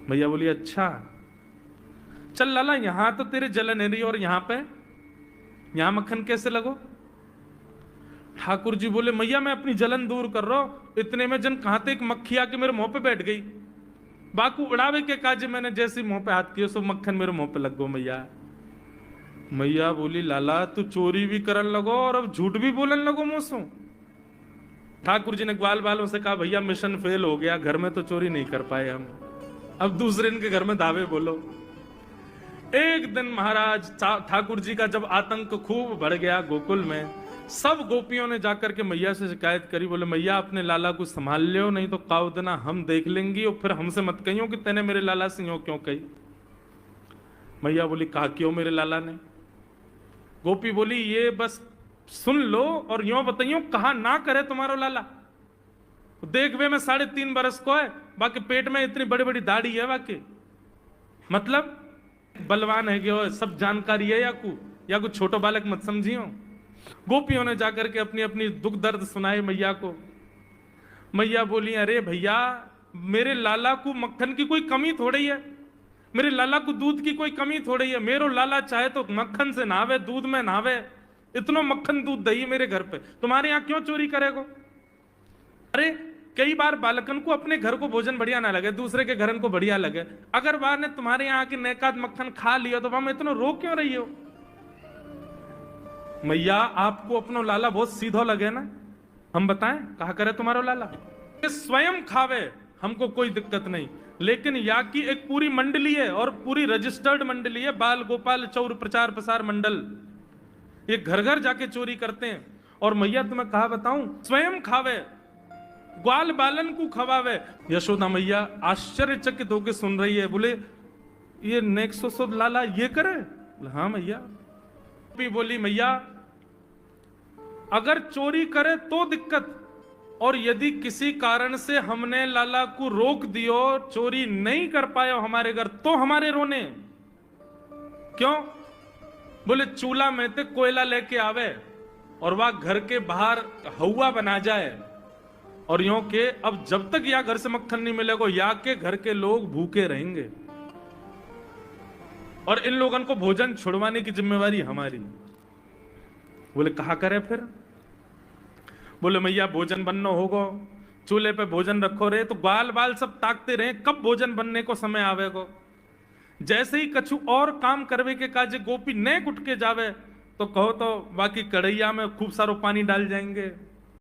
मैया बोली अच्छा चल लाला, यहां तो तेरे जलन है रही और यहां पे, यहां मक्खन कैसे लगो? ठाकुर जी बोले मैया मैं अपनी जलन दूर कर रहा हूं, इतने में जन कहां थे एक मक्खी आके मेरे मुंह पे बैठ गई। बाकू उड़ावे के काज मैंने जैसे मुंह पे हाथ किया सो मक्खन मेरे मुंह पे लग गो मैया। मैया बोली लाला तू चोरी भी करन लगो और अब झूठ भी बोलन लगो मुंह से। ठाकुर जी ने ग्वाल बालों से कहा भैया मिशन फेल हो गया, घर में तो चोरी नहीं कर पाए हम, अब दूसरे इनके घर में दावे बोलो। एक दिन महाराज ठाकुर जी का जब आतंक खूब बढ़ गया गोकुल में, सब गोपियों ने जाकर के मैया से शिकायत करी, बोले मैया अपने लाला को संभाल लियो नहीं तो काउ देना हम देख लेंगी और फिर हमसे मत कहियो कि तेने मेरे लाला से यूं क्यों कही। मैया बोली कहा क्यों मेरे लाला ने? गोपी बोली ये बस सुन लो और यूं बताइयो कहा ना करे तुम्हारो लाला। देख वे में 3.5 बरस को है, बाकी पेट में इतनी बड़ी बड़ी दाढ़ी है, बाकी मतलब बलवान है कि सब जानकारी है या कुछ छोटो बालक मत समझियो। गोपियों ने जाकर के अपनी अपनी दुख दर्द सुनाए मैया को। मैया बोली अरे भैया मेरे लाला को मक्खन की कोई कमी थोड़ी है, मेरे लाला को दूध की कोई कमी थोड़ी है, मेरो लाला चाहे तो मक्खन से नहावे, दूध में नहावे, इतना मक्खन दूध दही मेरे घर पे, तुम्हारे यहां क्यों चोरी करेगो? अरे कई बार बालकन को अपने घर को भोजन बढ़िया ना लगे, दूसरे के घरन को बढ़िया लगे, अगर बार ने तुम्हारे यहाँ की नेकात मक्खन खा लिया तो हम इतना रो क्यों रही हो? मैया आपको अपनो लाला बहुत सीधो लगे ना, हम बताएं कहा करे तुम्हारो लाला? स्वयं खावे हमको कोई दिक्कत नहीं, लेकिन या की एक पूरी मंडली है और पूरी रजिस्टर्ड मंडली है, बाल गोपाल चौर प्रचार प्रसार मंडल, ये घर घर जाके चोरी करते हैं। और मैया तुम्हें कहा बताऊं, स्वयं खावे, ग्वाल बालन को खवावे। यशोदा मैया आश्चर्यचकित होकर सुन रही है, बोले ये नेक्सो लाला ये करे? हाँ मैया। बोली मैया अगर चोरी करे तो दिक्कत, और यदि किसी कारण से हमने लाला को रोक दियो, चोरी नहीं कर पाए हमारे घर, तो हमारे रोने क्यों? बोले चूल्हा में ते कोयला लेके आवे और वह घर के बाहर हवा बना जाए, और यूं के अब जब तक या घर से मक्खन नहीं मिलेगा या के घर के लोग भूखे रहेंगे, और इन लोगों को भोजन छुड़वाने की जिम्मेवारी हमारी। बोले कहा करे फिर? बोले मैया भोजन बनना होगा, चूल्हे पे भोजन रखो रहे तो बाल बाल सब ताकते रहे कब भोजन बनने को समय आवेगो। जैसे ही कछु और काम करवे के काजे गोपी ने उठ के जावे तो कहो तो बाकी कढ़ैया में खूब सारो पानी डाल जाएंगे,